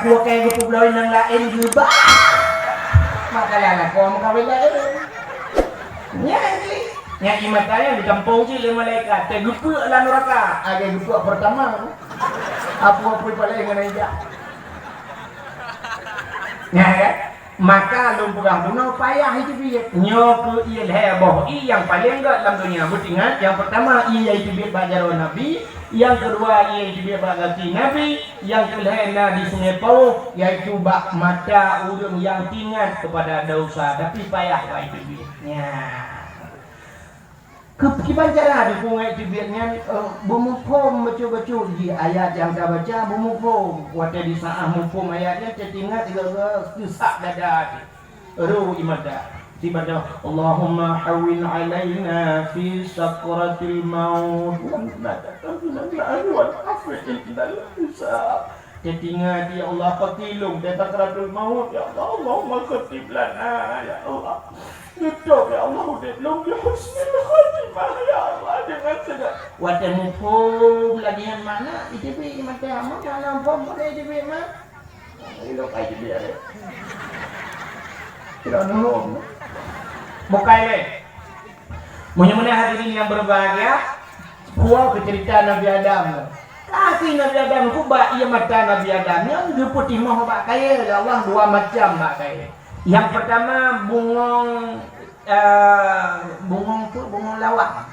aku kayak gitu belawin yang lain juga. Makanya aku mau kawin lain. Nya imat saya di kampung sih lima malaikat. Teh gupuk lah neraka. Agak gupuk pertama. Apa pala yang aja. Ya kan? Maka lu pegang bunuh payah itu biar nyok il heboh yang paling enggak dalam dunia. Ingat yang pertama ia itu biar belajar Nabi, yang kedua ia itu biar bagasi Nabi, yang kelihana di Sungai Pau yaitu bak mata urung yang ingat kepada dosa tapi payah lah itu biarnya. Kepikiran cara di sungai itu biarnya bumupom baca-baca di ayat yang saya baca bumupom waktu di saat mupom ayatnya tertinggal tiga susah dada ru imada tiba-tiba Allahumma hawin alaina fi sakratil maut wa tertinggal ya Allah patilung di sakratul maut ya Allah Allahumma khatib lana ya Allah tutup ya Allah udah belum di husnul khatimah ya Allah dengan segala wadah mumpung lagi yang mana ITB mati amat mana pom pada ITB mah itu kayak ITB ada tidak nunggu bukai le mudah-mudahan hadirin yang berbahagia gua cerita Nabi Adam kaki Nabi Adam kubah ia mata Nabi Adam yang putih mau bak kaya ya Allah dua macam bak kaya. Yang pertama bungong lawak.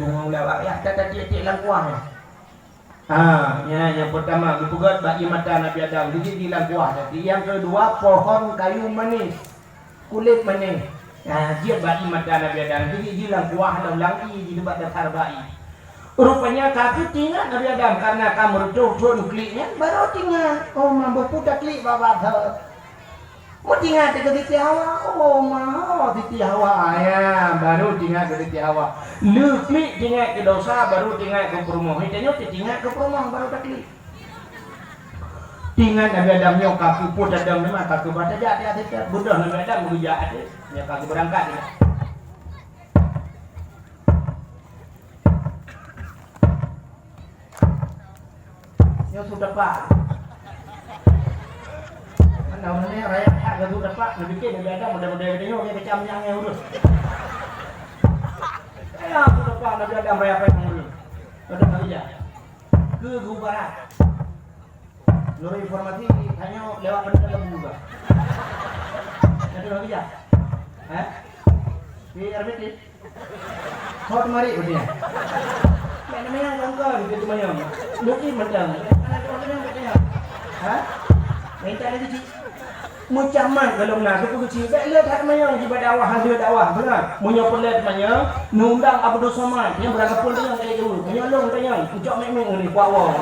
Bungong lawak ya tata titik langkuang. Ya yang pertama dipugat bagi mata Nabi Adam di langkuang. Jadi yang kedua pohon kayu manis. Kulit manis. Dia bagi mata Nabi Adam di langkuang dalam langi di debat dasar bayi. Rupanya kaki tinggal Nabi Adam karena kamu rujuk kliknya baru tinggal. Oh mampu putar klik bapak. Mau tinggal ke titik hawa, oh mau titik hawa ya, baru tinggal ke titik hawa. Lu klik tinggal ke dosa, baru tinggal ke perumah. Hitanya tinggal ke perumah, baru tak klik. Tinggal Nabi Adam yang kaku pun ada memang kaku baca jadi ada budak Nabi Adam beruja ada, ya kaku berangkat ya. Ya sudah Pak. Namanya raya agak sudah Pak, bikin Nabi Adam model-model ini oke kecam yang urus. Ya sudah Pak Nabi Adam raya apa yang urus. Sudah kali ya. Ke Barat. Nur informasi hanya lewat benda lembu juga. Ada lagi ya? Di RBT. Kau kemari udah. Namanya langkah gitu macam. Mungkin macam. Ada orang yang bertanya. Minta lagi sih. Macam mana kalau nak aku kecil lihat hak mayang di dakwah hasil dakwah benar munyo pelet manya nundang Abdul Somad yang berangkat pun yang kayak gitu menyolong tanya ucap memang ni kuawa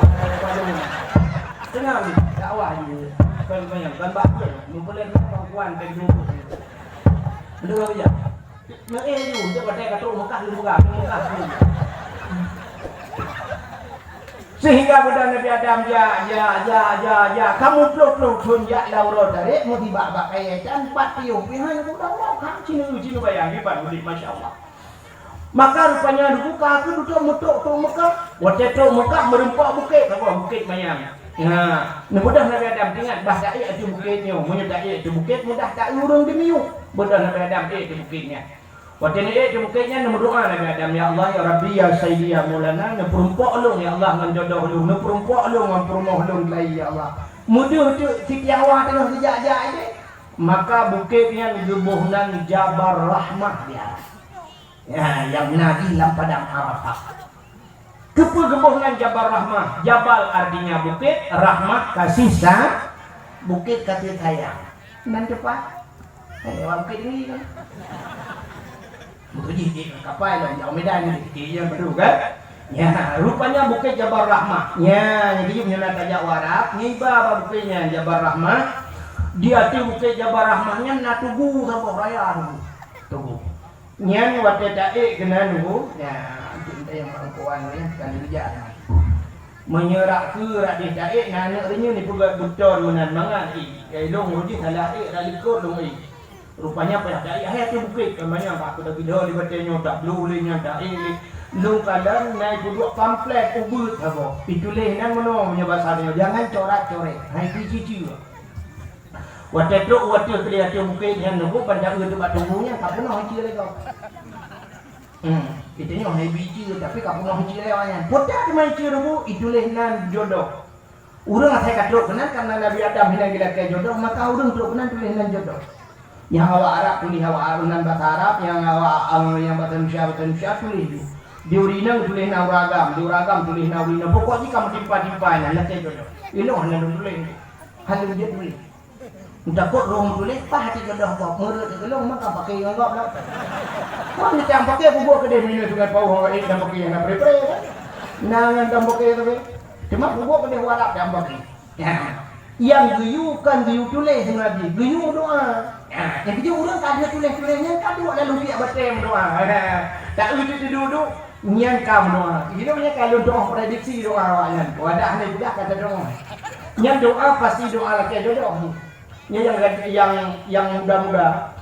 tengah ni dakwah ni kan banyak kan bagus mun pelet perempuan kayak gitu betul aja nak you dia pada kata Mekah lu Mekah sehingga pada Nabi Adam ya kamu peluk sun ya lauro dari mau tiba bak kayak can 4 tiup pihan aku dah mau kak cinu bayang hebat mudik masya-Allah. Maka rupanya dibuka aku duduk mutuk tu Mekah waktu tu Mekah merempak bukit apa bukit mayang. Nah mudah Nabi Adam ingat bahasa itu bukitnya mudah itu bukit mudah tak urung demiu mudah Nabi Adam itu bukitnya. Waktu ini di bukitnya berdoa Nabi Adam ya Allah ya Rabbi ya Sayyidi ya Maulana neperumpok lu ya Allah nganjodoh lu neperumpok lu ngamperumoh lu lagi ya Allah mudah tu Siti Hawa tengah sejak-jak ini maka bukitnya digebuhnan Jabal Rahmah dia ya yang Nabi dalam padang Arafah kepegebuhnan Jabal Rahmah Jabal artinya bukit Rahmah kasih bukit kasih sayang dan cepat bukit ini kan begitu di kapal yang Medan ini baru kan ya rupanya bukit Jabal Rahmah ya jadi punya tajak warap ngiba bukitnya Jabal Rahmah dia tu bukit Jabal Rahmahnya nak tugu sampai raya tugu nyan waktu taik kena nunggu ya kita yang perempuan ya kan kerja menyerak ke radik taik anak dia ni pegat betul menan mangan dong uji salah ralikot dong rupanya pada dai ayat tu bukit banyak aku dah video di batenya tak blue linya tak ini Lu kadang naik duduk pamflet ubud apa. Ditulis nang mana punya bahasa dia. Jangan corak-coret. Hai cici. Waktu tu kelihatan tu mungkin yang nunggu pada tu buat tunggunya tak pernah haji lagi kau. Itu ni hai biji tapi tak pernah haji lagi awaknya. Podak tu mai nunggu ditulis nang jodoh. Urang saya kata benar karena Nabi Adam hilang gila ke jodoh maka urang tu benar tulis nang jodoh. Yang awak Arab tulis awak nang bahasa Arab, yang awak yang bahasa Indonesia tulis tu. Diurina tulis nang ragam, diuragam tulis nang urina. Pokoknya kamu timpa-timpanya nak jodoh. Ilo hanya tulis. Halu dia tulis. Takut rong tulis pah hati jodoh kau. Menurut kelong maka pakai yang kau lah. Kau ni tak pakai aku buat kedai minum sungai pau orang ini dan pakai yang nak pre-pre kan. Nangan dan pakai tu. Cuma aku buat kedai warap dan pakai. Yang geyu tulis Nabi. Geyu doa. Yang kerja orang tak ada tulis-tulisnya kan duduk lalu dia batem doa. Tak duduk nyan kam doa. Ini namanya kalau doa prediksi doa awaknya. Wadah ni budak kata doa. Yang doa pasti doa laki jodoh. Yang muda-muda.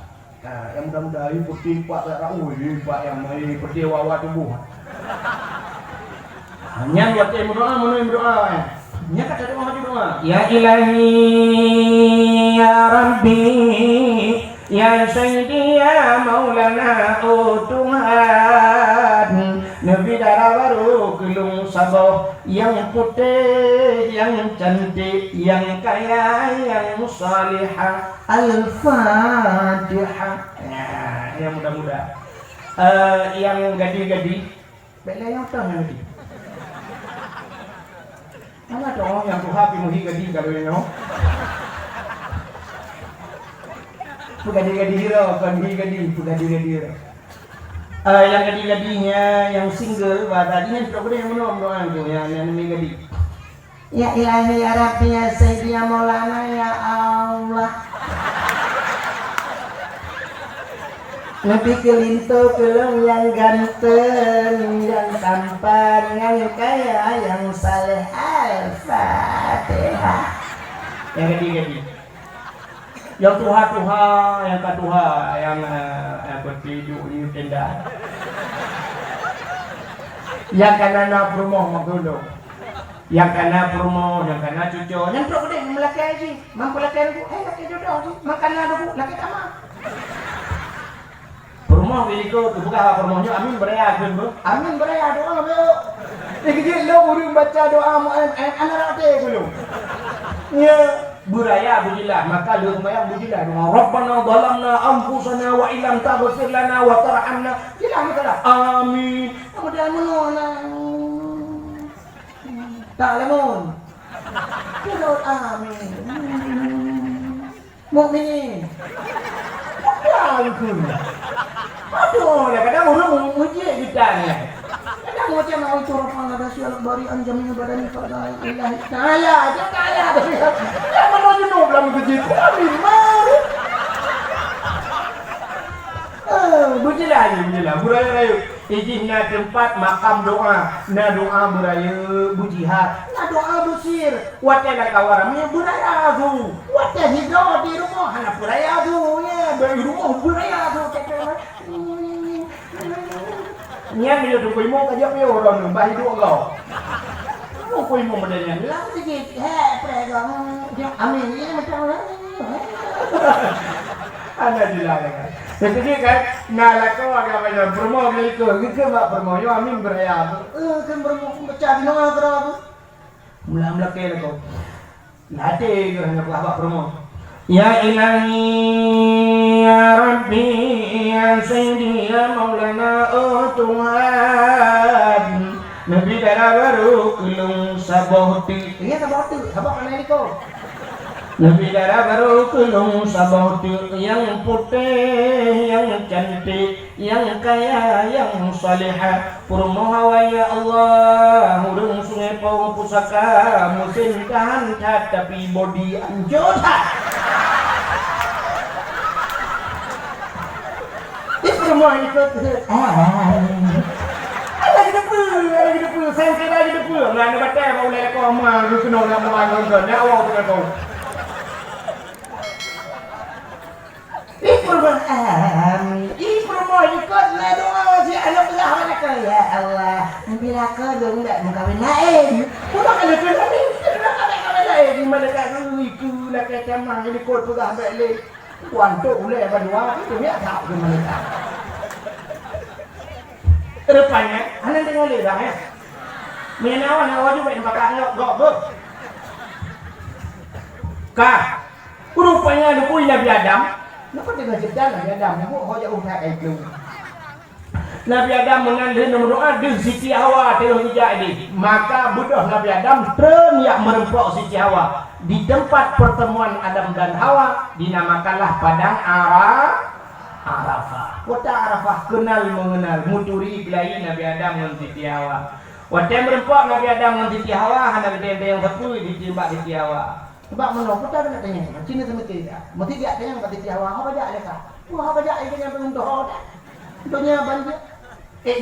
Yang muda-muda ini putih pak tak tahu pak yang mai putih wawa tubuh. Hanya buat doa. Nya kata doa. Ya Ilahi ya Rabbi ya Sayyidi ya Maulana Tuhan. Nabi darah baru kelung saboh yang putih, yang cantik, yang kaya, yang salihah. Al-Fatihah. Yang muda-muda. Yang gadi-gadi. Bela yang tahu yang gadi. Mana dong yang tu happy muhi gadi kalau yang gadi-gadi hero, bukan gadi, gadi-gadi hero. Yang gadi-gadinya, yang single, tadinya sudah boleh yang menom doang tu, yang gadi. Ya Ilahi ya Rabbi ya Sayyidi ya Maulana ya Allah. Nabi kelinto kelong yang ganteng, yang tampan, yang kaya, yang saleh. Al-Fatihah. Yang gadi-gadi. Yang tuha-tuha, yang katuha, yang bertidur di tenda. Yang kanan rumah makdulu. Yang kanan rumah, yang kanan cucu. Yang tu boleh melaki aja. Mampu laki aku, laki jodoh je. Makan aku, laki kamar. Rumah biliko tu buka rumahnya amin beraya kan bu. Amin beraya doa bu. Jadi lo urang baca doa anak rate dulu. Ya. Buraya bujilah maka lu mayang bujilah doa Rabbana dhalamna anfusana wa illam taghfir lana wa tarhamna jilah makalah amin kemudian menona tak lemon doa amin mukmin aduh ya kadang orang muji kita ni kadang macam mau itu Rabbana ada sial bari anjamin badani pada ilah kaya aja kaya belum begitu amin mari bujilah buraya rayu ijihna tempat makam doa na doa buraya bujihat na doa busir watena kawaramnya buraya tu wate hidup di rumah hana buraya tu ya di rumah buraya tu nya bila tu koi mo kaja pe orang bah hidup kau koi mo modelnya lah sikit pregang amin ini macam ada dilarang. Jadi kan nalako agak banyak promo gitu mak promo yo amin beraya. Kan promo baca di nama berapa? Mula-mula ke kau. Nate hanya apa promo. Ya Ilahi ya Rabbi ya Sayyidi ya Maulana Tuhan. Nabi darah baru kelung sabohti. Ini sabohti, sabah mana ini kau? Nabi darah baru kelung sabohti yang putih, yang cantik, yang kaya, yang salihah. Purmohawa ya Allah, hurung sungai pau pusaka, musim tahan tapi body anjota. Itu semua itu. Lagi depu, saya lagi depu. Ngan baca mau lek ko ma lu kena nak mau nggon ne awak tu kau. Ibu rumah ikut na doa si anak belah mereka. Ya Allah, ambil aku dong tak mengkawin lain. Pulang ada kena ni, kena lain di mana kat iku nak kata mah ini ikut belah balik. Kuantuk ulai berdua itu dia tahu di mana tak. Rupanya, anda dengar lidah ya. Menawan awak juga yang bakal ngok ber. Kah, rupanya ada kuih Nabi Adam. Kenapa dia ngajak Nabi Adam? Nampak kau jauh tak itu. Nabi Adam mengandung berdoa di Siti Hawa terus jadi. Maka budak Nabi Adam terniak merempok Siti Hawa. Di tempat pertemuan Adam dan Hawa dinamakanlah padang Arafah. Kota Arafah kenal mengenal muturi ikhlai Nabi Adam dan Siti Hawa. Waktu merempok Nabi Adam dan Siti Hawa hendak dia yang satu ditembak Siti Hawa. Sebab menolak kita kena tanya. Cina sama tidak. Mesti dia tanya kat Siti Hawa. Apa dah ada? Wah apa dah ini yang beruntung dah. Dunia banjir.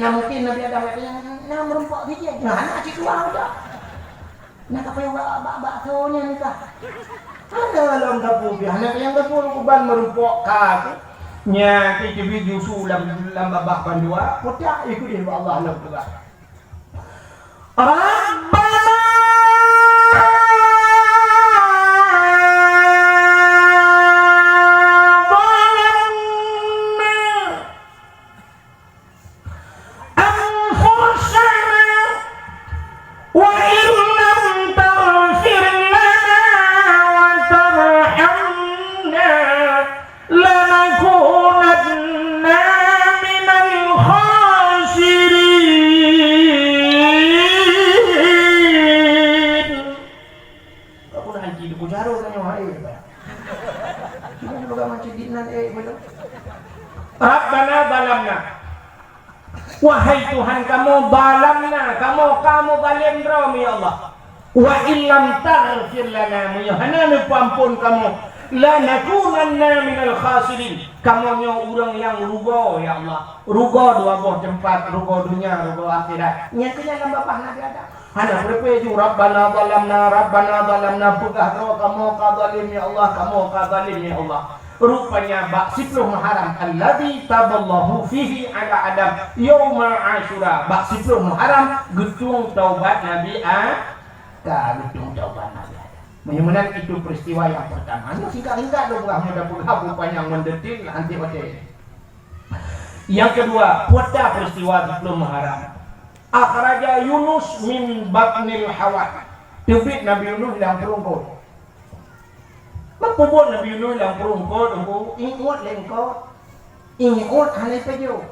Nah mungkin Nabi Adam katanya nak merempok dia. Nah anak cik tua dah. Nak apa yang bak sonya ni kah? Ada dalam dapur dia. Anak yang dapur kuban merempok kah? Nya kita video sulam babak bandua. Potak ikut dia Allah Allah juga. Rabbana Rabbana balamna. Wahai Tuhan kamu balamna, kamu balim kami ya Allah. Wa illam taghfir lana ya hanan ampun kamu lanakunanna minal khasirin. Kamu nya orang yang rugo ya Allah. Rugo dua buah tempat, rugo dunia, rugo akhirat. Nya kenya nambah Nabi Adam. Hana berpeju Rabbana balamna pegah kamu kadzalim ya Allah, kamu kadzalim ya Allah. Rupanya bak sipluh Muharram alladzi taballahu fihi ala Adam yauma Asyura. Bak sipluh Muharram getung taubat Nabi getung taubat Nabi Adam. Menyamanan itu peristiwa yang pertama. Anu singkat-singkat do mudah-mudah rupanya mendetil nanti oke. Yang kedua, puasa peristiwa sipluh Muharram. Akhraja Yunus min batnil Hawa. Tebik Nabi Yunus dalam perungkut. Mapubot Nabi Yunus dalam perungkut, ingat lengkot, ingat hanai pejo.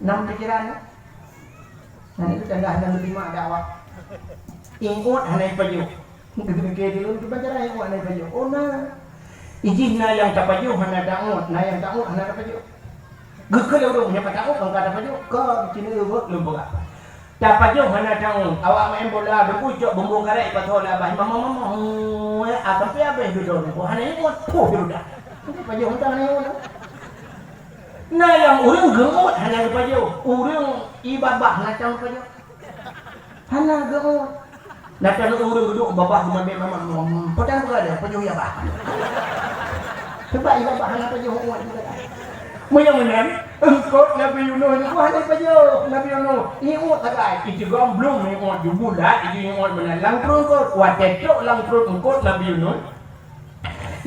6 pikiran. Nah itu tanda anda menerima dakwah. Ingat hanai pejo. Ketika dulu itu baca ingat hanai pejo. Oh nah, izinna yang tak pejo hanai dakwah, nah yang dakwah hanai pejo. Gekal orang punya dakwah kalau tak pejo, kau cina ubah lupa. Tak pejo hanai dakwah. Awak main bola, berpucuk bumbung karet patol abah. Mama. Tapi apa yang duduk? Oh, hanya ingat. Oh, duduk. Paju hantar hanya ingat. Nah, yang orang gemut hanya paju. Orang ibadah macam paju. Hanya gemut. Nak orang duduk babah memang. Potong berada paju ya bah. Sebab ibadah hanya paju ingat juga. Mudah-mudahan engkau Nabi Yunus ni hanya paju. Nabi Yunus ingat tak? Itu belum ingat bulat, itu ingat menalang perut. Watetok lang perut engkau Nabi Yunus.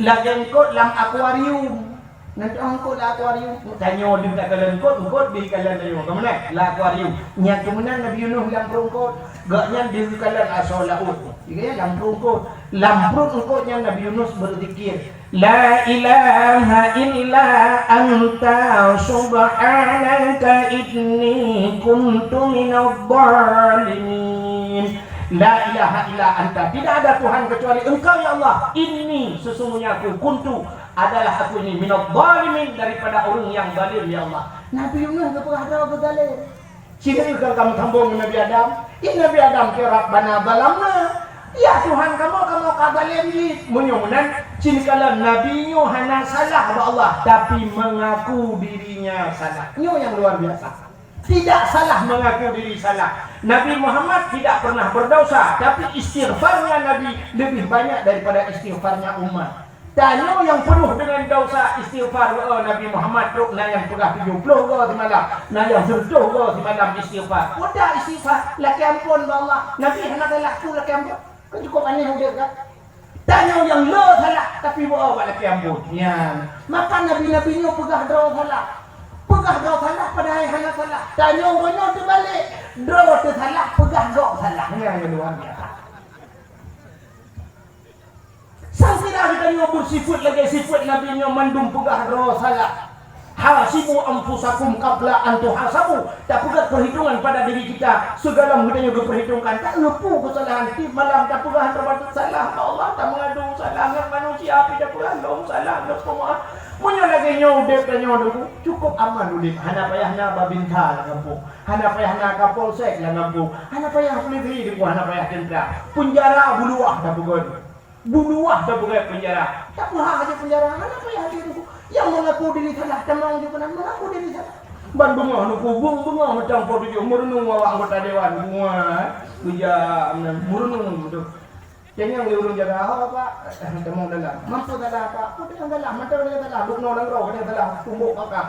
Lagi engkau dalam akuarium. Nanti engkau dalam akuarium. Tanya dia tak kalian engkau di kalian ayo. Kemana? Dalam akuarium. Yang kemudian Nabi Yunus dalam perut. Gaknya di kalian asal laut. Jika dalam perut. Dalam perut engkau yang Nabi Yunus berzikir. La ilaha illa anta subhanaka inni kuntu minadh dhalimin. La ilaha illa anta, tidak ada Tuhan kecuali engkau ya Allah. Ini sesungguhnya aku kuntu adalah aku ini minadh dhalimin, daripada orang yang zalim ya Allah. Nabi Yunus enggak pernah ada berzalim. Sini kalau kamu sambung Nabi Adam, ini Nabi Adam ke Rabbana balamna. Ya Tuhan kamu kazalim ni. Menyunan cini kalau Nabi Nyo hanya salah kepada Allah, tapi mengaku dirinya salah. Nyo yang luar biasa. Tidak salah mengaku diri salah. Nabi Muhammad tidak pernah berdosa, tapi istighfarnya Nabi lebih banyak daripada istighfarnya umat. Tanya yang penuh dengan dosa istighfar Nabi Muhammad tu na yang pegah 70 ke di malam, na yang 10 ke di malam istighfar. Udah istighfar, laki ampun Allah. Nabi hendak laku laki ampun. Kan cukup aneh udah kan. Tanya yang lo salah tapi bawa laki ampun. Ya. Maka nabi-nabi nyo pegah draw salah. Pegah draw salah padahal hendak salah. Tanya orang tu balik, draw tu salah, pegah draw salah. Yang luar biasa. Sang tidak kita nyobur sifat lagi sifat Nabi nya mandum pegah dosa salah. Hasibu anfusakum qabla an tuhasabu. Tak pegat perhitungan pada diri kita. Segala kita juga perhitungkan. Tak lupu kesalahan ti malam tak pegah terbatut salah. Allah tak mengadu salah dengan manusia api tak pegah dong salah dak semua. Munyo lagi nyodek dan nyodoku cukup aman udip. Hana payah na babinta la kampung. Hana payah na kapolsek la kampung. Hana payah peliti di hana payah tentera. Penjara buluah tak pegat. Bunuah tak boleh penjara. Tak boleh aja penjara. Apa yang ada itu? Yang mengaku diri salah, temang juga mengaku diri salah. Ban bengah nu kubung bengah macam podo merenung awak anggota dewan semua. Kerja merenung tu. Yang urung jaga apa temang dalam. Mampu dalam apa? Apa dalam? Mata dalam. Bukno lang ro dalam tumbuk kakak.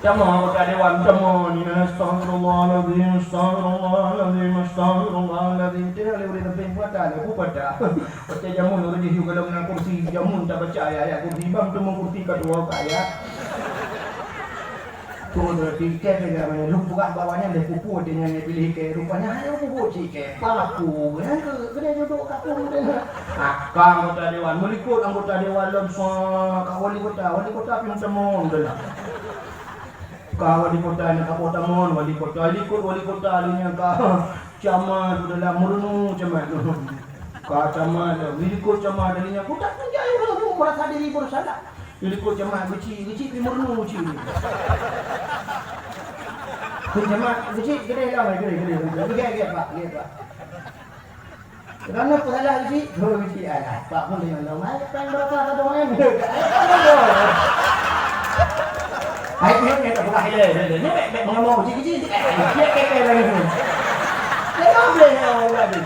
Jamaah anggota dewan jamaah ni astagfirullahaladzim astagfirullahaladzim astagfirullahaladzim dia boleh lebih pada aku pada baca jamun orang dia kalau nak kursi jamun tak baca ayat kursi bang tu kursi kedua ayat tu di ke mana lu buka bawahnya ada pupu dia yang pilih ke rupanya hanya pupu cik paku kan kena duduk kaku akak anggota dewan melikut anggota dewan lomsa wali kota pun semua dah kau wali kota ni kapota mon wali kota alinya ka camat dalam murnu camat ka camat wilikut camat alinya kutak penjaya tu merasa diri bersalah wilikut camat geci pi murnu geci camat geci gede lah gede pak kerana salah geci alah pak pun dia nama pengen berapa ada orang Hai punya kita buka hilang. Ni baik mengamau kecil-kecil. Kek lagi tu. Kenapa boleh lagi?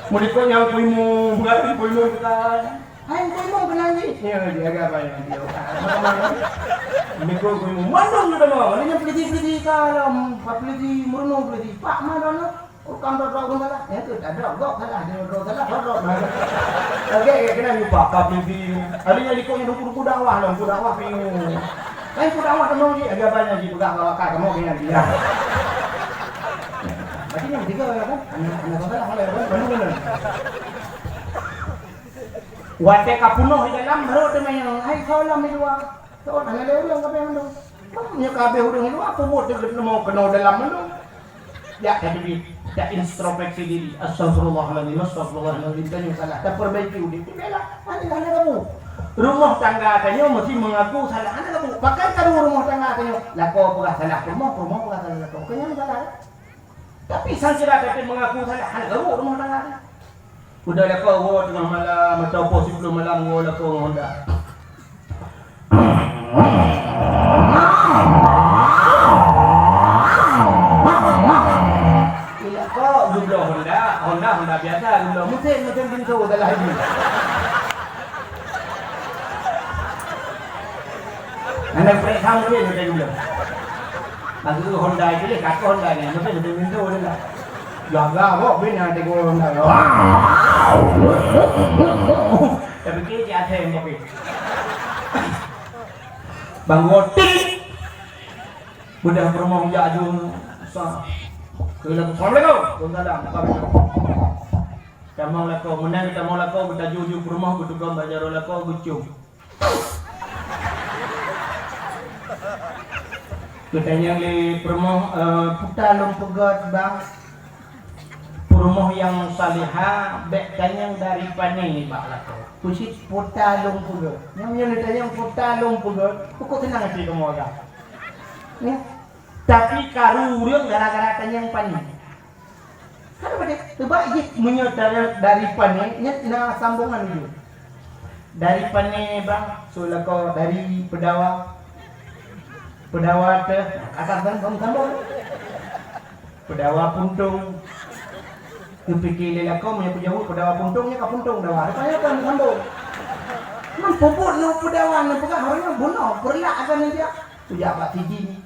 Mulikon yang puimu, bukan puimu kita. Hai puimu kenal ni. Ya dia agak apa yang dia. Mulikon puimu. Mandung tu dah. Ni yang peliti kalam, peliti murno peliti. Pak mana nak? Orang dah salah. Ya tu tak ada. Gok salah. Dia salah. Okey, kena lupa pak peliti. Alinya likon yang ruku dakwah lah, ruku dakwah pingu. Kuda awak temu ni agak banyak di budak awak kamu dengan dia. Berarti yang tiga kan? Anak salah oleh benar. Wate kapuno di dalam baru tu yang hai salam itu ah. So ana le ulang kape ando. Nya kape udang itu apa buat dia mau kena dalam ando. Ya jadi tak introspeksi diri. Astagfirullahaladzim, astagfirullahaladzim dan yang salah. Tak perbaiki udah. Bela, ada kamu. Rumah tangga katanya mesti mengaku salah anak kamu. Pakai kadu rumah tangga katanya. Lah kau pernah salah rumah pernah salah kau. Kau salah. Tapi sansira kata mengaku salah anak kamu rumah tangga. Udah lah kau tengah malam atau posisi belum malam kau lah kau Honda. Iya kau gula Honda biasa gula musim pintu dah lagi. Anak perek kamu dia sudah dulu. Nanti tu Honda itu le, kakak Honda ni, mesti sudah minta orang lah. Jaga kok bina tengok Honda. Tapi kita ada yang kopi. Bangotin. Budak rumah jajun sah. Assalamualaikum. Waalaikumsalam. Kamu lah kau menang kita mau lah kau bertajuk rumah bertukar bajar lah kau bucung. Katanya di rumah putalong pegat bang rumah yang salihah bekanya dari pani baklah kusit putalong pegat yang ditanya putalong pegat kok tenang sih kamu agak ya tapi karurung gara-gara tanya pani kan pada coba jik menyodara dari pani na sambungan dulu dari pani bang sulako dari Pedawa te akan sambung. Pedawa puntung. Kepikir lelaki kau punya jauh pedawa puntungnya ke puntung dawa. Rupanya kan sambung. Mampuput no pedawa no pegang harusnya bunuh perlak akan dia. Puja apa tidin.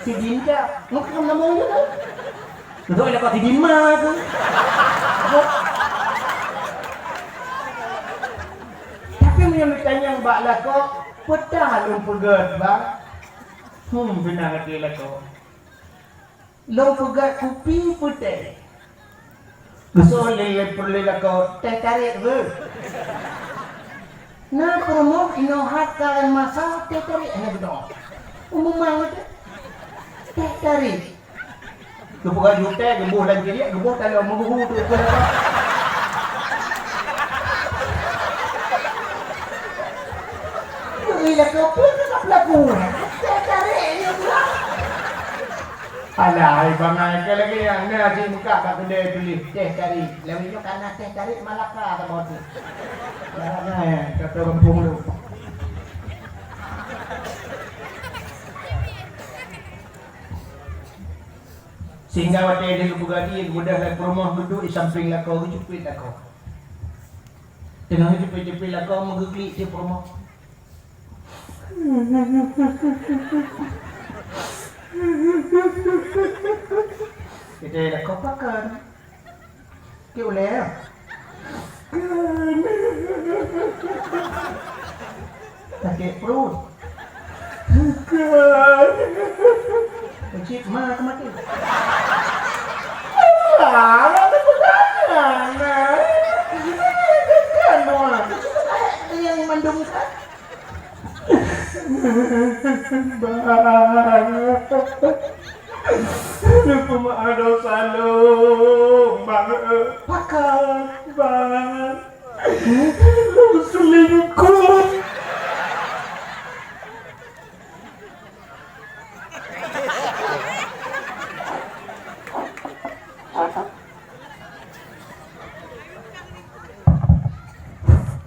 Tidin dia, mungkin namanya tu. Betul ada kau tidin mah tu. Tapi menyambutnya yang bak lako, petah lung pegat bang. Benar kata lako. Lung pegat kopi putih. So perlu lako teh tarik tu. Nah promo ino hat kalian masa teh tarik enak betul. Umumnya teh tarik. Kebuka juta, gebuh dan kiri, gebuh kalau menguhu tu. Bila kau pun tak laku, teh tarik ni pula. Alah, bangai ke lagi yang ni aje muka kat kedai tulis teh tarik. Lalu itu karena teh tarik Malaka tak boleh. Jangan kata kampung lu. Sehingga waktu dia bergadi mudah nak rumah duduk di samping lah kau jepit lah kau. Tengah jepit lah kau menggigit di rumah. Kita dah kau pakan. Kita boleh. Sakit perut. Cik mah mati. Ada pegangan. Kan orang. Yang mendungkan. Lupa mak ada salung. Pakai. Lu selingkuh.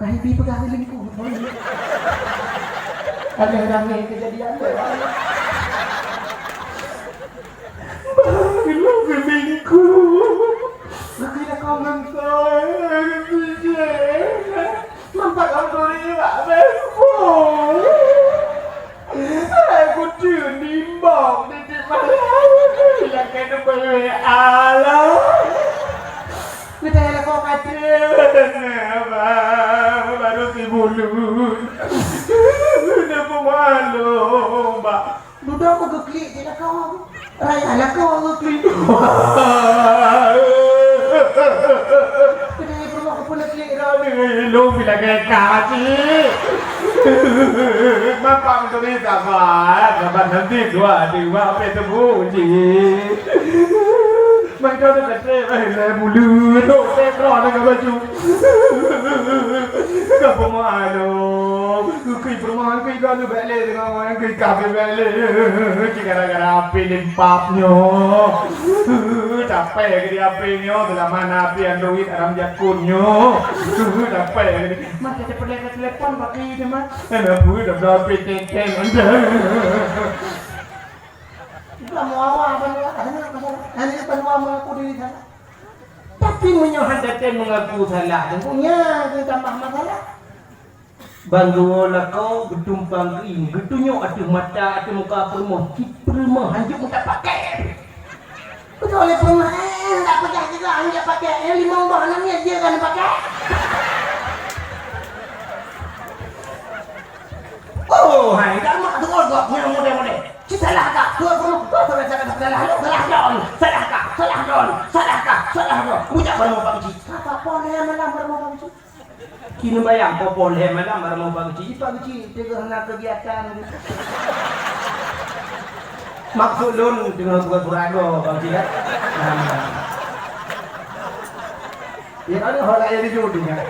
Kahit pegang selingkuh. Ada ramai kejadian tu. Lu selingkuh. Kira kau mentor. Nampak kau duri tak besok. Aku cun dimbok di malam. Bila kena berala. Kita yang kau kata. Baru si bulut. Dia pemalu, mbak. Duduk aku keklik je lah kau. Raya lah kau aku keklik. Kedai rumah aku pun keklik dah. Lu bila kaya kasih. Bapak macam ni sabar. Sabar nanti dua apa itu bunyi. Macam tu kata, saya mulut. Saya keluar dengan baju. Kau pemalu. Kui perumahan kui kalau balik dengan orang kui kafe balik. Gara-gara api limpapnya. Capek ke dia apinya. Dalam mana api Android aram jakunnya. Capek ke dia. Mas kita pergi ke telepon pakai dia mas. Enak pun dah api teng-teng. Itulah muawah apa ni? Hanya penuah mengaku diri salah. Tapi menyohan datang mengaku salah. Dan punya tambah masalah. Bangulah kau bertumpang ke ini. Getunyok ada mata, ada muka permah. Permah hanjuk tak pakai. Betul oleh permah. Tak pakai juga hanjuk pakai. Yang 5 buah ni dia kan pakai. Oh, hai, dah mak tu orang yang model-model. Salah tak? Dua permah. Salah don. Bujak permah Pak Cik. Apa boleh malam permah Pak Cik? Kini bayang popoleh malam baru mau bagus cik tengah nak kegiatan maksud lun tengah buat purago bagus cik kan ya ada orang yang dijodohnya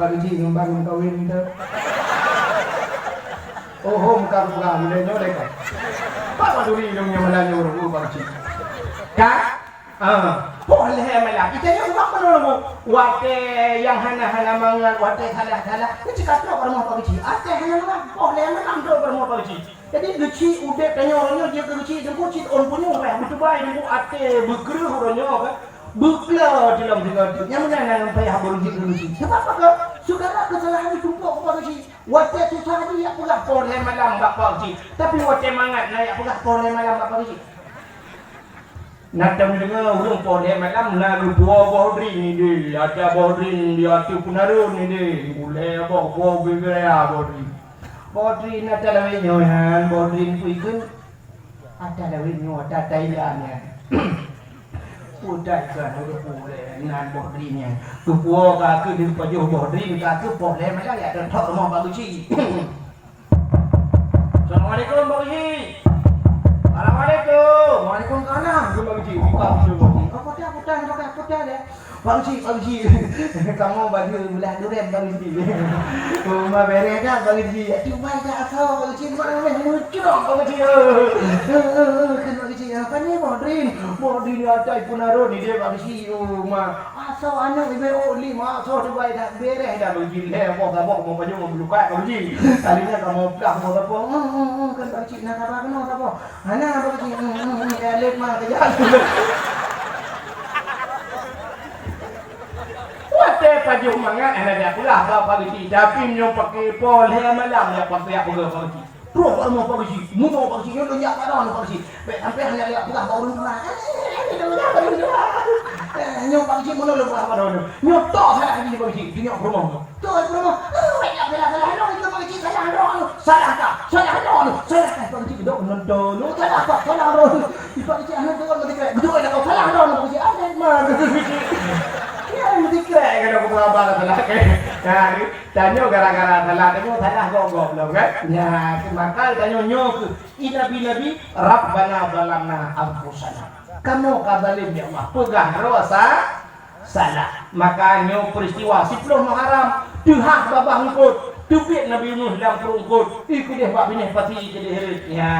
bagus cik ngembang kawin tu oh muka buka boleh nyolek kan pak maduri ilmunya melanya orang bagus cik kan boleh malah kita yang buat penolong wate yang hana mangan wate salah ini cakap tu orang mau pergi ate hana mangan boleh malam tu orang mau pergi Jadi geci udah tanya orangnya dia geci dan kau cit on punya orang betul baik dan kau ate bergerak orangnya kan berkelah dalam dengan yang mana yang payah beruji geci. Sebab apa? Saudara kesalahan itu tumpuk kepada geci. Wate susah dia pula poleh malam bapa geci. Tapi wate mangat naik pula poleh malam bapa geci. Natang dengar urang poleh malam lagu buah bodri ni dia. Ada bodri dia tu punarun ni dia. Boleh apa buah bibir bodri. Bodri na talawi nyo yan, bodri po ikon. At talawi nyo, tatay lang yan. Uday ka, nurupule, nan bodri niya. Tupuo ka, kunin pa yung bodri, ka tupo, lema lang yan, tok mo bagusi. Assalamualaikum bagusi. Assalamualaikum. Waalaikum salam. Bagusi, ikaw suruh. Apa dia? Bagusi. Kamu baju belah durian bagusi. Rumah beres dah bagusi. Cuma dah tahu bagusi mana muncul bagusi. Kan bagusi apa ni modern? Modern ada punaro ni dia bagusi. Rumah asal anak ibu oli masuk tu baik dah beres dah bagusi. Lepas mau baju mau belukat bagusi. Kalinya kamu dah mau apa? Kan bagusi nak apa kena apa? Anak bagusi. Elit mah kerja. Wate paju mangat ana dia pula bapa gisi tapi nyom pakai pol he malam dia pakai apa ke pagi. Pro mau pagi, mu pagi yo nya padon pagi. Be sampai hanya lihat pula baru rumah. Nyom pagi mu lo apa padon. Nyom to salah di pagi, dunia rumah. To rumah. Salah pagi dok nonton. Salah di pagi anak tu kan betul. Betul dah kau salah pagi ada mah. Ya, mesti kira kalau kau apa salah ke. Nah, tanya gara-gara salah tu salah gogok loh kan. Ya, maka tanya nyok inabi Rabbana zalamna anfusana. Kamu kabalim ya Allah, pegang rasa salah. Maka nyok peristiwa 10 Muharram Tuhan babah ngikut Tupik Nabi Nuh dalam perungkut ikut dia buat binih pati ikut dia hirit. Ya,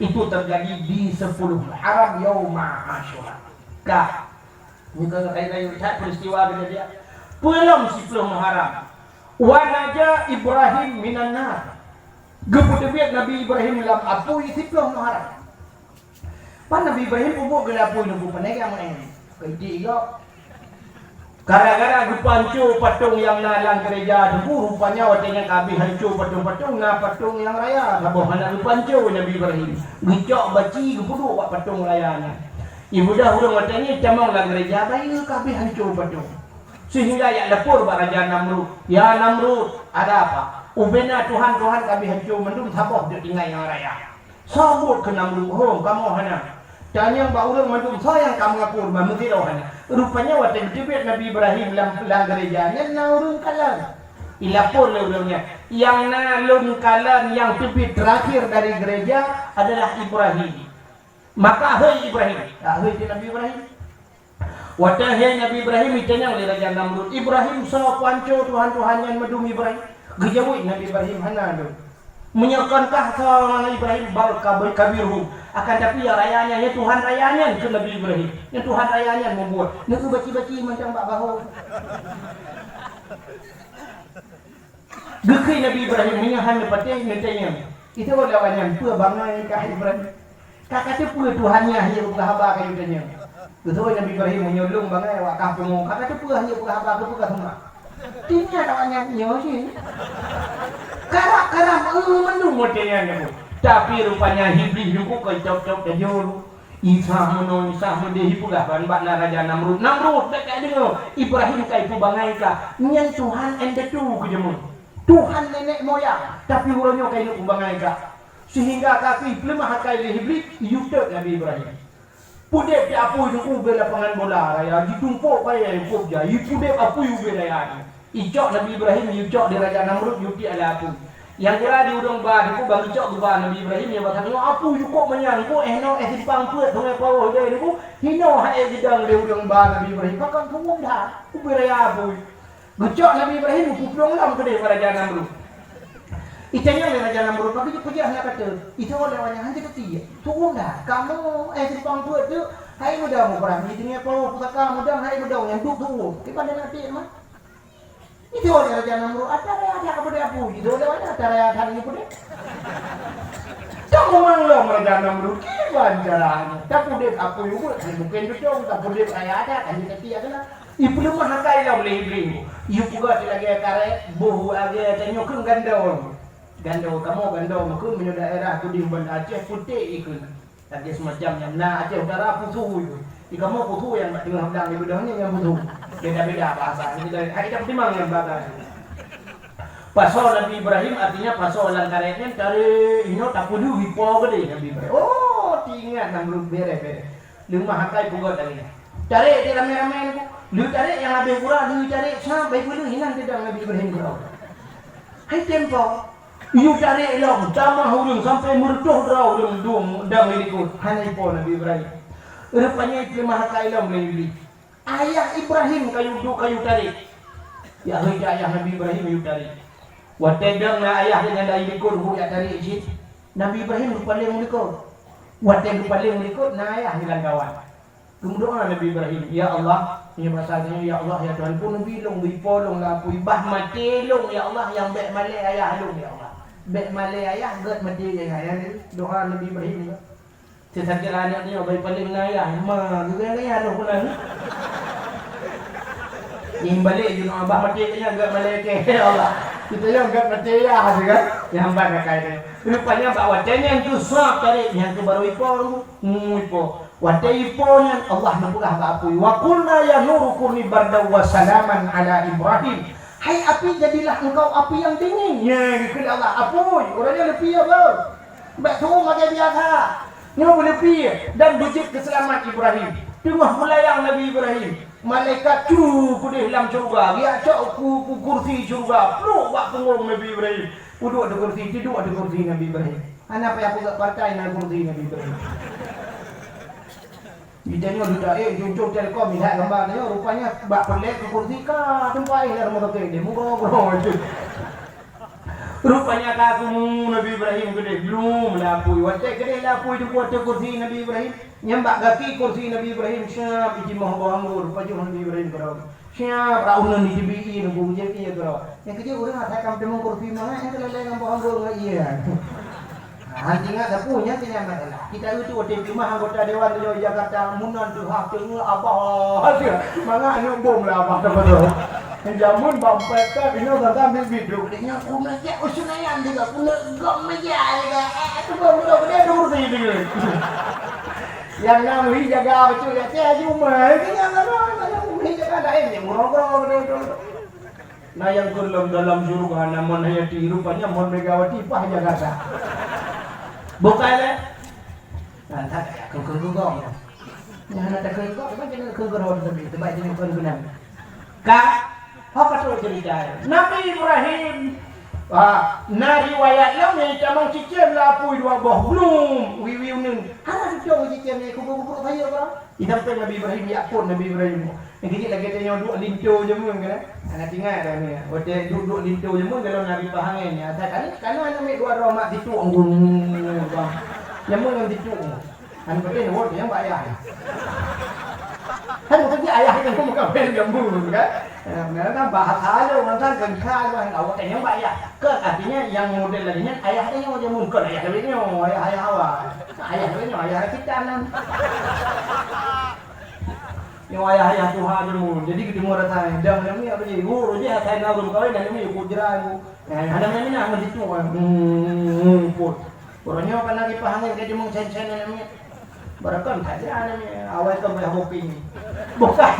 itu terjadi di 10 Muharram Yauma Asyura. Kah ni kalau kayu cak peristiwa kejadian belum 10 Muharram wanaja Ibrahim minan nar gebudebet Nabi Ibrahim dalam apu 10 Muharram pan Nabi Ibrahim ubuk ke apu nunggu penega mana kedi yo gara-gara dipancu patung yang nalang gereja tu rupanya watenya kabi hancur patung-patung na patung yang raya saboh anak dipancu Nabi Ibrahim gicok baci gebuduk buat patung rayanya. Ibu dah urang watanya camang lah gereja bayi kabi hancur patung. Sehingga ya lepur Raja Namrud. Ya Namrud, ada apa? Ubena Tuhan kabi hancur mendung saboh dia tinggal yang raya. Sabut ke Namrud, kamu hana. Tanya mbak urang mendung sayang kamu ngapur mamudi hana. Rupanya watanya tibet Nabi Ibrahim dalam gerejanya naurun kalan. Ilapur le urangnya. Yang nalun kalan yang tibet terakhir dari gereja adalah Ibrahim. Maka hai Ibrahim, hai Nabi Ibrahim. Watahai Nabi Ibrahim itanya oleh Raja Namrud. Ibrahim saw panco Tuhan yang medung Ibrahim. Gejawai Nabi Ibrahim hana. Menyakankah saw Ibrahim bal kabirhum. Akan tapi ya rayanya ya Tuhan rayanya ke Nabi Ibrahim. Ya Tuhan rayanya membuat. Nak baci-baci macam bak bahu. Gekei Nabi Ibrahim menyahan lepatnya ngentenya. Itu lawannya pua bangai kah Ibrahim. Kakak tu pula Tuhannya hanya berhaba kayu tanya. Betul Nabi Ibrahim menyolong bangai awak kampung. Kakak tu pula hanya berhaba ke bukan semua. Tinggal awaknya nyosi. Karam mendung modenya ni. Tapi rupanya Iblis juga kau cop-cop kejol. Isa mendehi pula ban-ban Raja Namrud. Namrud tak dengar. Ibrahim kai pu bangai ka. Nyen Tuhan ende tu kejemu. Tuhan nenek moyang. Tapi urangnya kai nu bangai ka. Sehingga kaki lemah kai le Iblis yutek Nabi Ibrahim. Pudep dia apu itu ube lapangan bola raya ditumpuk pai pop ja. Pudep apu ube raya. Icok Nabi Ibrahim yucok di Raja Namrud yuti ala apu. Yang kira di udang ba diku bang icok gua Nabi Ibrahim yang bakal apu yukok menyangko no simpang puet thong pawo de diku hino hae didang di udang ba Nabi Ibrahim kakang thong dah ube raya apu. Gucok Nabi Ibrahim kuplong lam ke Raja Namrud. Itanya oleh Raja Namrud tapi pergi hanya kata itu oleh orang hanya kata tunggu dah kamu simpang puet tu hai mudah mu perang ini apa pusaka mudah hai mudah yang tunggu kita nanti mah itu oleh Raja Namrud ada apa dia apu itu oleh ada hari ini pun Tak memanglah mereka namrud kiban caranya. Tak pudek aku juga, mungkin betul. Tak pudek saya ada kan kita tiada kena. Ibu lemah hakai lah boleh beli. Ibu juga lagi karet, buhu lagi tanya kun gandau. Gandau kamu gandau kun menuju daerah tu di Bandar Aceh putih ikut. Lagi semacamnya. Nah Aceh udara putu itu. Di kamu putu yang tengah bilang di bedahnya yang putu. Beda-beda bahasa. Kita ada timang yang bahasa. Pasal Nabi Ibrahim artinya pasal lang karetnya cari ini tak kudu hipo gede Nabi Ibrahim. Oh, tinggal namrud bere-bere. Lemah hakai pugot lagi. Cari dia rame-rame ni. Lu cari yang lebih kurang, lu cari sampai puluh hilang tidak Nabi Ibrahim kurang. Hai tempo. You cari long, sama hurung sampai murtuh draw dum dam ikut. Hanya hipo Nabi Ibrahim. Rupanya itu lemah hakai long beli. Ayah Ibrahim kayu tarik. Ya ayah Nabi Ibrahim kayu tarik. Watedang na ayah dengan dai likut hu ya dari ijit. Nabi Ibrahim paling likut. Watedang paling likut na ayah dengan kawan. Kemudian Nabi Ibrahim, ya Allah, ini bahasanya ya Allah ya Tuhan pun bilung bipolong lah pui bah mati long ya Allah yang bek male ayah long ya Allah. Bek male ayah gat mati ayah ni doa Nabi Ibrahim. Saya kira anak dia baik paling na ayah, mah juga ayah dah pulang. Yang balik je nak abah mati kena gat male ke ya Allah. Kita yang gat mati ya kan. Yang hamba kai dia. Rupanya bawa yang tu suap tarik yang tu baru ipo ipo. Watai iponya Allah membuka apui. Wa qulna ya nuru kuni barda wa salaman ala Ibrahim. Hai api jadilah engkau api yang dingin. Ya kepada Allah apui. Orangnya lebih ya bro. Mbak tu makai biasa. Nyo boleh pi dan bujit keselamat Ibrahim. Tengah melayang Nabi Ibrahim. Malaikat cu kudih dalam syurga. Dia cak ku kursi syurga. Peluk bak punggung Nabi Ibrahim. Duduk ada kursi, tidur ada kursi Nabi Ibrahim. Anak apa yang aku tak partai nak kursi Nabi Ibrahim. Kita ni sudah jujur telekom lihat gambar ni rupanya bak pelik ke kursi ka tempat air rumah tu dia murah je. Rupanya kamu Nabi Ibrahim gede belum lapui. Wajah gede lapui tu buat kursi Nabi Ibrahim. Nyambak kaki kursi Nabi Ibrahim siap iji mau bangun rupanya Nabi Ibrahim kerau. Siap raunan di TBI nunggu je iya kerau. Yang kerja orang ada kam temu kursi mana yang kelele ngam bangun ngai iya. Anjing ada punya kenyaman lah. Kita itu tim lima anggota Dewan Raja Jakarta munan tu hak tengah abah aja. Manga anu bom lah abah betul. Jamun bampet ka bino gagam biduk. Dia aku nak usunayan juga aku gom meja juga. Itu bom dia dur sini. Yang namui jaga betul ya saya cuma kena namui jaga lain yang murah-murah betul. Nah yang dalam surga namun hayati rupanya Mon Megawati pah Jakarta. Bukanlah. Nah, tak kau. Yang nak tak kau, macam mana kau orang tu? Terbaik jadi kau guna. Kak, apa tu cerita? Nabi Ibrahim. Na riwayat yang ni camang cicir lah pui dua buah belum. Wiwiu nun. Hana tu cicir ni kubu-kubu saya apa? Idam tu Nabi Ibrahim Yakub Nabi Ibrahim. Yang kecil lagi tanya duduk linto je mun kan. Anak tinggal dah ni. Hotel duduk linto je mun kalau Nabi faham ni. Kan anak ambil dua rahmat situ anggung. Yang mun yang situ. Kan betul word yang ayah. Kan mungkin ayah itu muka bel gambu kan. Nah, kan bahasa aja orang kan kenal kan awak yang ayah. Ke artinya yang model lainnya ayahnya yang macam mun ayah lainnya ayah awak. Ayah lainnya ayah kita nan. Yang ayah Tuhan dulu. Jadi kita mau datang dan ni apa je? Oh, dia saya nak guru kau dan ni aku jerang. Ada mana ni nak situ kan. Put. Orangnya apa lagi pahangan ke jemung sen-sen ni. Barakan saja ni awal tu boleh hoping. Bukan.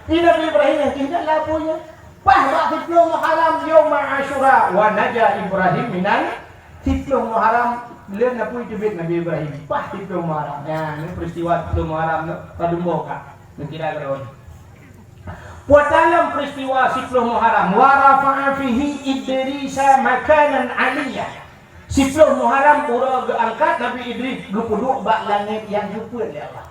Ini Nabi Ibrahim yang tidak lapunya. Bahwa Siflul Muharram Yawm Ashura wa naja Ibrahim minan Siflul Muharram beliau napui tibit Nabi Ibrahim. Bah Siflul Muharram. Ya, ini peristiwa Siflul Muharram pada muka. Kira kira. Buat dalam peristiwa Siflul Muharram wa rafa'a fihi Idrisa makanan aliyah. Siflul Muharram urang angkat Nabi Idris gepuduk bak langit yang geput ya Allah.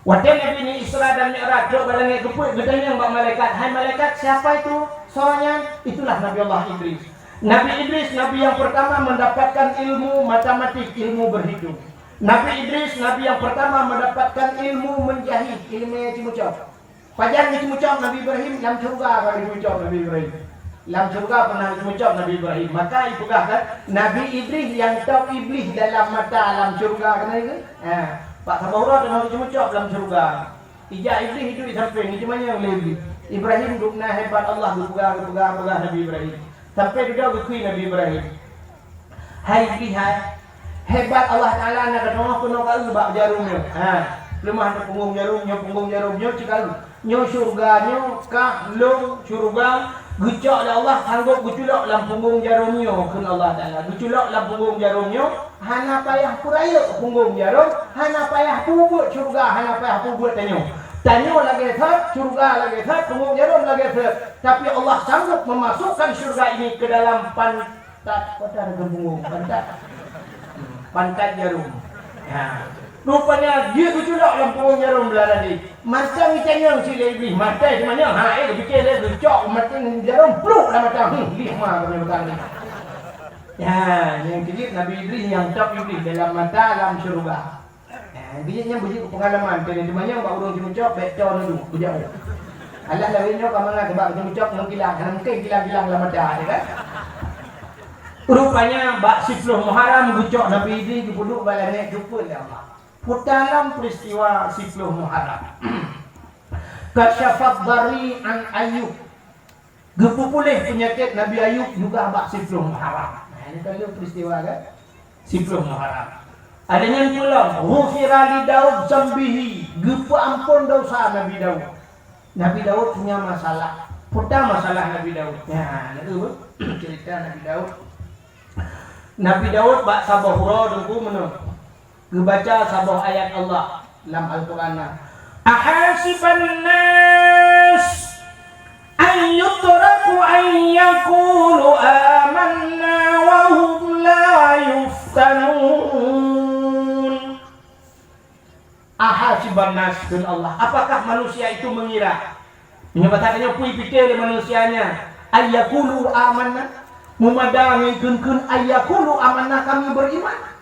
Wadai Nabi ni Isra dan Mi'raj duduk bak langit geput gedenya bak malaikat. Hai malaikat siapa itu? Soalnya itulah Nabi Allah Idris. Nabi Idris Nabi yang pertama mendapatkan ilmu matematik, ilmu berhitung. Nabi Idris Nabi yang pertama mendapatkan ilmu menjahit, ilmu cimucap. Pajang cimucap Nabi Ibrahim dalam surga kali cimucap Nabi Ibrahim. dalam syurga pernah mengucap Nabi Ibrahim. Maka ipugah kan Nabi Idris yang top iblis dalam mata alam syurga kena itu. Pak Sabahura pernah mengucap dalam syurga. Ijak iblis hidup di samping itu mana yang lebih. Ibrahim dukna hebat Allah berpegang Nabi Ibrahim. Sampai juga berkuih Nabi Ibrahim. Hai iblis hai. Hebat Allah Ta'ala nak kata orang kena kalau bak jarumnya. Lemah nak punggung jarumnya cikalu. Nyo syurganya kahlung syurga gecak Allah sanggup geculak dalam punggung jarumnya kun Allah Ta'ala. Geculak dalam punggung jarumnya hana payah puraya punggung jarum, hana payah pubut syurga, hana payah pubut tanyo. Tanyo lagi thar, syurga lagi thar, punggung jarum lagi thar. Tapi Allah sanggup memasukkan syurga ini ke dalam pantat punggung pantat jarum. Rupanya dia berculak dalam punggung jarum belah tadi. Macam yang si lebih mata di mana? Dia fikir dia bercok macam jarum peluk dalam macam. Lima kami berkali. Yang kejip Nabi Idris yang top iblis dalam mata alam syurga. Kejipnya bunyi pengalaman. Kena di mana bak urung cemcok becor dulu. Bujang. Alah lainnya kamu nak bak cemcok nak kilang. Mungkin kilang-kilang dalam mata dia kan. Rupanya bak Sifluh Muharram gucok Nabi Idris dipuduk balane jumpa oleh Allah. Dalam peristiwa Sifluh Muharram. Kasyafat dari an Ayub. Gepupulih penyakit Nabi Ayub juga bak Sifluh Muharram. Ini kalau peristiwa kan Sifluh Muharram. Adanya pula ghufira li Daud zambihi. Gepa ampun dosa Nabi Daud. Nabi Daud punya masalah. Masalah Nabi Daud. Itu cerita Nabi Daud. Nabi Daud bak sabah hura dengku menung. Gebaca sabah ayat Allah dalam Al-Quran. Ahasiban nas an yutraku an yaqulu amanna wa hum la yuftanun. Ahasiban nas kun Allah. Apakah manusia itu mengira? Menyebutkannya pui pikir manusianya. Ayyakulu amanna. Memadami kun ayyakulu amanna kami beriman.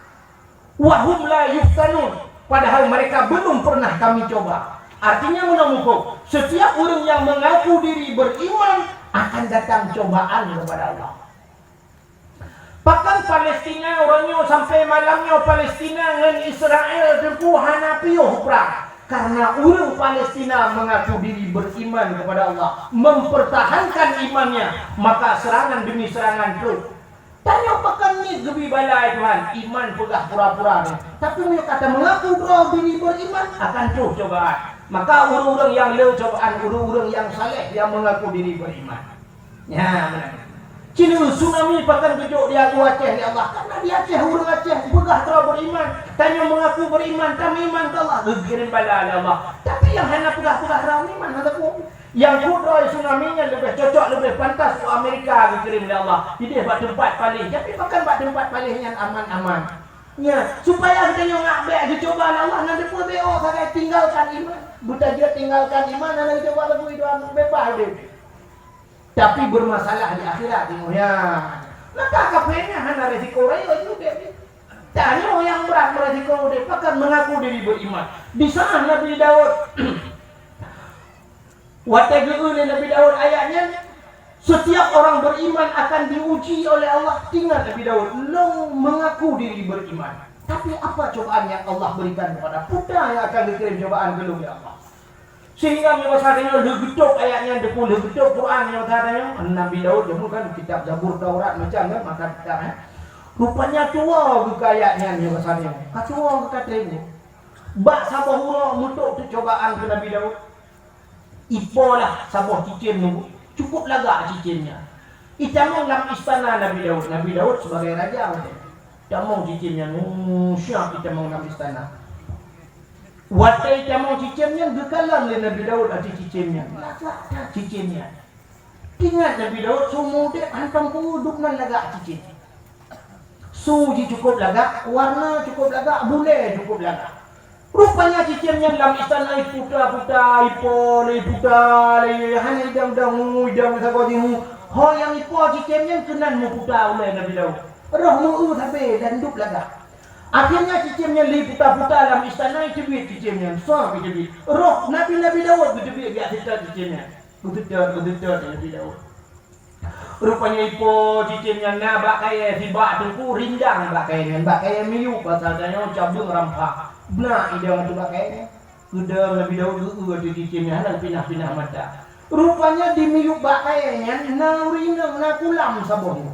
Wahum la yuftanun. Padahal mereka belum pernah kami coba. Artinya menunggu. Setiap orang yang mengaku diri beriman akan datang cobaan kepada Allah. Bahkan Palestina orangnya sampai malamnya Palestina dengan Israel tentu hanapiuh perang. Karena orang Palestina mengaku diri beriman kepada Allah, mempertahankan imannya, maka serangan demi serangan terus. Tanya pakan ni gebi balai Tuhan, iman pegah pura-pura ni. Tapi mereka kata mengaku diri beriman akan terus cobaan. Maka orang-orang yang le cobaan, orang-orang yang saleh yang mengaku diri beriman. Ya, benar. Cina tsunami pakan kejut dia Aceh ni Allah. Karena di Aceh orang Aceh pegah terus beriman. Tanya mengaku beriman, kami iman ke Allah. Gegirin balai Allah. Tapi yang hanya pegah-pegah raw iman ada pun. Yang kudroi tsunami-nya lebih cocok, lebih pantas ke Amerika dikirim oleh Allah. Dia buat tempat paling. Tapi bahkan buat tempat paling yang aman-aman. Ya, supaya kita yang ngabek dicoba Allah nanti pun dia saya tinggalkan iman. Buta dia tinggalkan iman nanti coba lagu itu bebas dia. Tapi bermasalah di akhirat ya. Maka kafirnya hanya resiko raya juga. Tanya yang berat resiko dia bahkan mengaku diri beriman. Di sana Nabi Daud Watagul Nabi Daud ayatnya setiap orang beriman akan diuji oleh Allah. Tinggal Nabi Daud long mengaku diri beriman. Tapi apa cobaan yang Allah berikan kepada putra yang akan dikirim cobaan belum ya Allah. Sehingga misalnya legetuk ayatnya depu legetuk Quran yang katanya Nabi Daud dia kan kitab Zabur Taurat macam kan maka kitabnya. Rupanya tua buka ayatnya misalnya. Katua buka tribu. Bak sabahura mutuk tu cobaan ke Nabi Daud. Ipolah sabah cicin nunggu. Cukup lagak cicinnya. Itamong dalam istana Nabi Daud. Nabi Daud sebagai raja. Itamong cicinnya. Syah itamong dalam istana. Watai itamong cicinnya. Gekalan oleh Nabi Daud ada cicinnya. Lagak cicinnya. Ingat Nabi Daud. Semua dia hantam puduk nan lagak cicin. Suji cukup lagak. Warna cukup lagak. Bule cukup lagak. Rupanya cicinnya dalam istana putra-putra putra hanya idam sakojimu. Ho yang ipo cicinnya kenan mu putra oleh Nabi Daud. Roh mu tapi dan duk laga. Akhirnya cicinnya li putra-putra dalam istana itu duit cicinnya. So gitu. Roh Nabi Daud gitu dia cerita cicinnya. Betul Nabi Daud. Rupanya ipo cicimnya na bakaya tiba tungku rindang bakaya miu pasalnya cabung rampak. Nah ida tu bakaya. Udah lebih dahulu di cicimnya nang pinah-pinah mata. Rupanya di miu bakayanya na rindang na kulam sabon.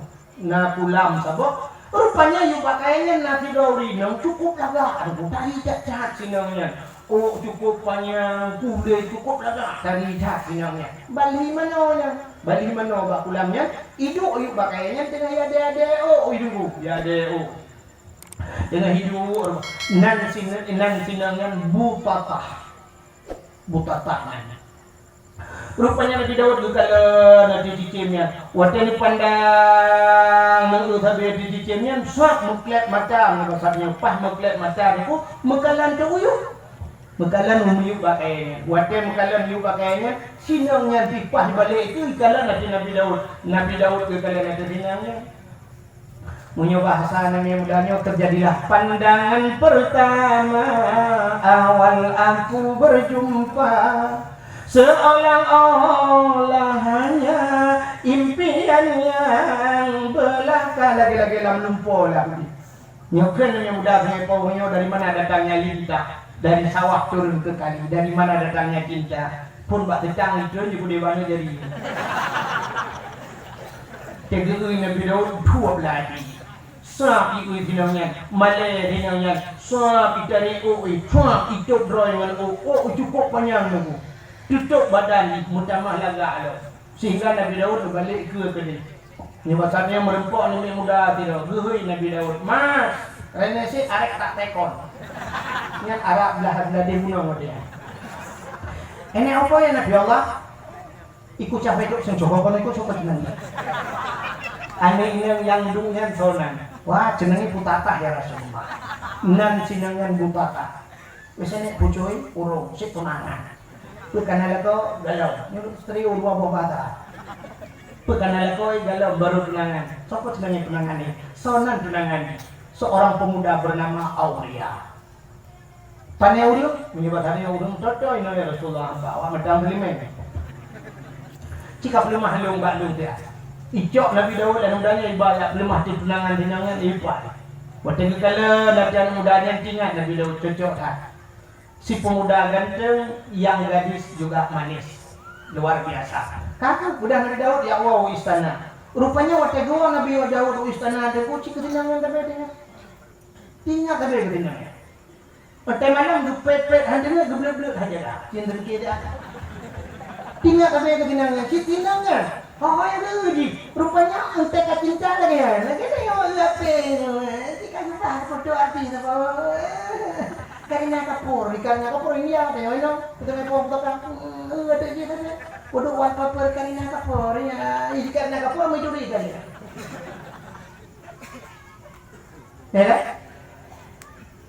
Rupanya yuk pakainya nasi rindang cukup lagak. Tadi cacat sinangnya. Oh cukup panjang kuda cukup lagak tadi cacat sinangnya. Bali mano bak kulamnya. Hidup yuk pakainya tengah ya hidup ya tengah hidup nan sinangan butatah. Rupanya Nabi Daud juga nanti cicimnya. Waktu ini pandang mengutabi di cicimnya, suat muklet macam maksudnya pah muklet macam itu mekalan ke uyuk, mekalan umuyuk pakainya. Waktu mekalan uyuk pakainya, sinangnya dipah balik itu ikalan nanti Nabi Daud ikalan nanti sinangnya. Punya bahasa namanya mudahnya terjadilah pandangan pertama awal aku berjumpa. Seolah-olah hanya impian yang belaka lagi-lagi dalam lumpur lah. Nyokan yang mudah punya dari mana datangnya lintah dari sawah turun ke kali dari mana datangnya cinta pun bak tetang itu je budewanya jadi. Tegui Nabi Daud 12 Sap ikut dinamnya, malai dinamnya, sap itari sap itu drawingan cukup panjang tu. Tutup badan mutamah lagak lo. Sehingga Nabi Daud balik ke dia. Ni pasarnya merempok ni muda tidak. Gehui Nabi Daud. Mas, rene si arek tak tekon. Ni Arab belah dia bunuh dia. Ini apa ya Nabi Allah? Ikut capek tu sing coba kono ikut sopo jenenge. Ane yang dungnya sonan. Wah, jenenge Butatah ya Rasulullah. Nan sinangan Butatah. Wis nek bojoi urung sik tunangan. Bukan ko galau, nyuruh istri urwa bobata. Bukan ko galau baru tunangan. Sopo jenenge tunangan ini? Sonan tunangan. Seorang pemuda bernama Aulia. Tanya Aulia, menyebut hari Aulia cocok ini ya Rasulullah. Bawa medang limen. Jika belum halung bandung dia. Icok Nabi Daud dan mudanya ibadah lemah di tunangan ibadah. Waktu kala latihan mudanya tinggal Nabi Daud cocok tak. Si pemuda ganteng yang gadis juga manis luar biasa. Kakak udah Nabi Daud ya wow istana. Rupanya waktu gua Nabi Daud istana ada kucing ketinangan tapi dia. Tinggal tapi ketinangan. Waktu malam dupet handenya geblek-geblek aja dah. Cinta kita. Tinggal tapi ketinangan. Ketinangan. Oh ya lagi. Rupanya ente cinta lagi ya. Lagi dia yang apa? Jika kita foto artis apa? Karina Kapoor ini ya, tayo ino. Ito may photo ka. Ada dia kan. Udah wallpaper Karina Kapoor ya. Ini Karina Kapoor may juri kan ya. Ya.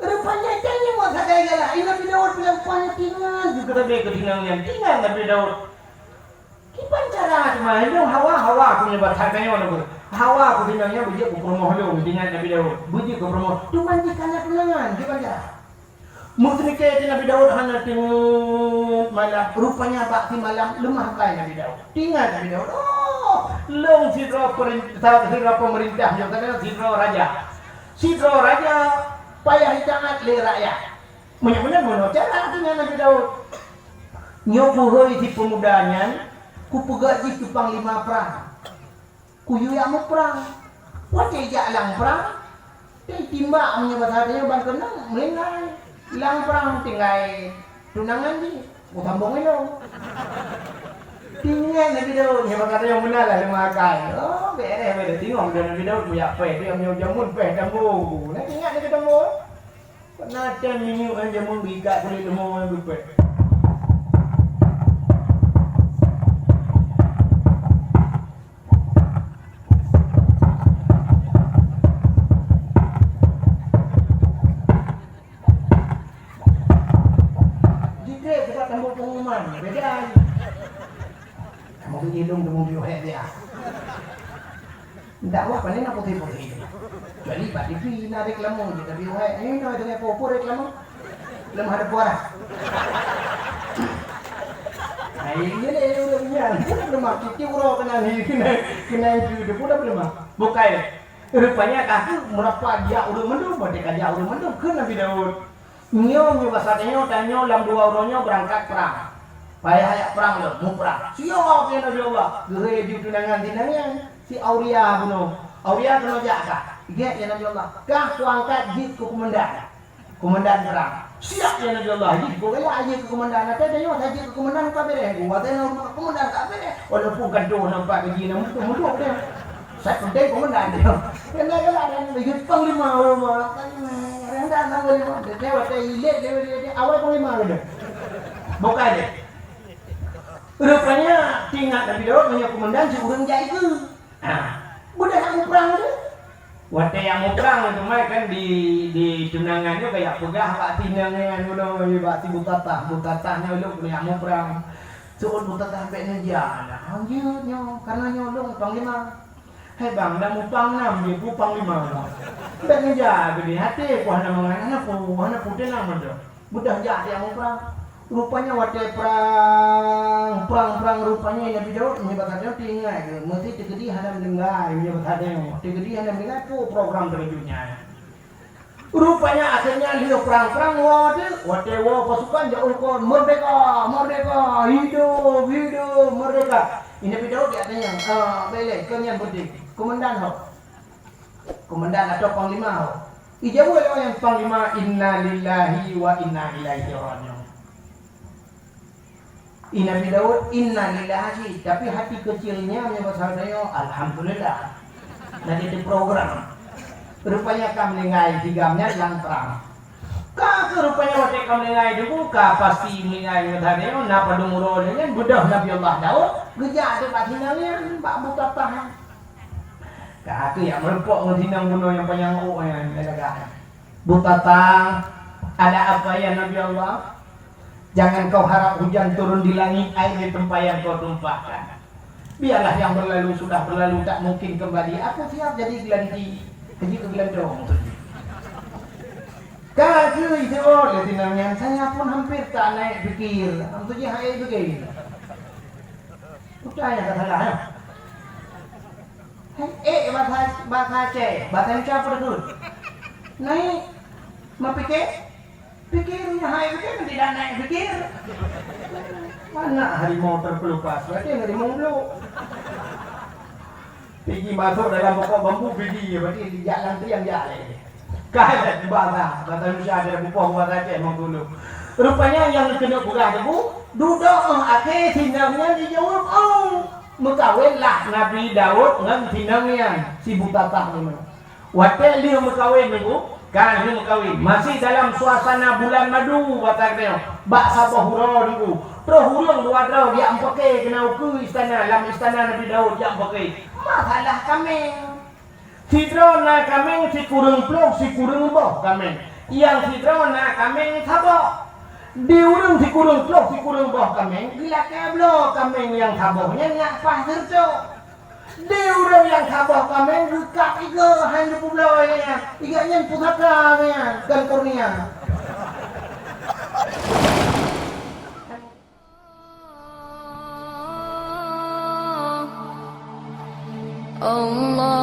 Rupanya jangan mau kagak gala. Ini Nabi Daud bilang tinggal juga tinggal Nabi Daud. Kipan cara cuma itu hawa aku nyebat harganya mana hawa aku bilangnya buji aku promo dulu dengan Nabi Daud. Buji aku promo. Cuma jikanya tunangan, kipan cara. Mungkin kayak Nabi Daud hanya tengok malam. Rupanya bakti malam lemah kaya Nabi Daud. Tinggal Nabi Daud. Oh, long sidro pemerintah yang kadang sidro raja payah hitangat le rakyat. Banyak-banyak mana cara dengan Nabi Daud. Nyokuhoi si pemudanya, ku pegaji ke panglima perang. Ku yuyamu perang. Wajah jalan perang. Timbak menyebut hatinya bang kenang melingai. Ilang perang tinggal tunangan di utambong ilo. Tinggal Nabi Daud yang kata yang benar lah lima kali. Oh beres tengok dia Nabi Daud punya peh dia punya jamun peh jamu. Nak ingat dia ketemu. Kenapa minum jamun bikat kulit lemah yang berpeh. Beda. Kamu ke hidung dengan biohet dia. Tidak wah paling nak putih-putih. Jadi Pak TV nak reklamu kita biohet. Ini kalau dengan popo reklamu. Belum ada puara. Ini dia udah punya. Udah mati uro kena itu udah belum. Bukai. Rupanya kaki merapa dia udah mendung, mereka dia udah mendung ke Nabi Daud. Nyo bahasanya tanya lam 2 uronyo berangkat perang. Payah perang lo, mau perang. Siap ya Nabi Allah. Gehe di tunangan si Auria bunuh. Auria kena jaga. Iya ya Nabi Allah. Kah kuangkat jid ke komandan perang. Siap ya Nabi Allah. Jid ku kaya aja ke komandan. Ada yo haji ke komandan ka bere. Gua teh komandan ka bere. Walaupun gado nampak gaji na mutu deh. Saya pendek komandan dia. Kena ada begitu panglima. Rendah nang panglima. Dia wate ile dia awal panglima gitu. Bukan deh. Rupanya tinggal Nabi Daud punya komandan si urang jai ke. Nah, budak yang mau perang tu. Wate yang mau perang itu mah kan di tunangannya kayak pegah pak tinangnya ngono pak si butatahnya lu yang mau perang. Suut butatah sampai neja. Nah, anjirnya karena nyolong panglima. Hei bang, dah mau pang 6 dia pu panglima. Dah neja gede hati ku hana mangana pu tenang mah. Budak jahat yang mau perang. Rupanya waktu perang rupanya Nabi Daud menyebut hadam tinggal mesti tegedi hadam dengar menyebut hadam tegedi hadam dengar tu program terjunnya. Rupanya akhirnya dia perang waktu pasukan jauh kon merdeka hidup merdeka. Ini Nabi Daud katanya bele kenyan berdiri komandan atau panglima. Ijau yang panglima inna lillahi wa inna ilaihi raji'un. Nabi Daud inna lillahi tapi hati kecilnya menyebut saya alhamdulillah. Nanti di program rupanya kami lengai tigamnya yang perang. Rupanya waktu kami lengai dibuka pasti lengai ngadane napa dumuro dengan budak Nabi Allah Daud geja ada patinangnya Pak buta tahan. Kaki yang merepok ngadinang bunuh yang panjang yang negara. Buta tang ada apa ya Nabi Allah? Jangan kau harap hujan turun di langit, air di tempat yang kau tumpahkan. Biarlah yang berlalu sudah berlalu, tak mungkin kembali. Aku siap jadi gelanti, jadi kegelandong. Kaki itu lihat namanya, saya pun hampir tak naik pikir. Untuk hai begini. Percaya kata lah. Bahasa siapa betul? Naik, mau pikir? Pikirnya hai pikir tidak naik pikir. Mana harimau terpelupas? Berarti harimau belum. Pergi masuk dalam pokok bambu pergi, berarti di jalan tu yang jalan. Kalah di bahasa Malaysia ada buku bahasa Aceh memang dulu. Rupanya yang kena pegah debu, duduk akhir tinangnya dijawab mekawinlah Nabi Daud dengan tinangnya si butatah ini. Waktu dia mekawin dulu. Kan ini kawin masih dalam suasana bulan madu bataknya bak sabah hurau dulu hurung dua draw dia ampake kena ke istana lam istana Nabi Daud dia ampake masalah kameng si draw na kameng si kurung plok si kurung boh kameng yang si draw na kameng sabah di urung si kurung plok si kurung boh kameng gila keblo kameng yang sabahnya nyak pasir cok. Dia orang yang sabah kami dekat iga hanya pulau ya, iga yang pusaka ya dan kurnia. Allah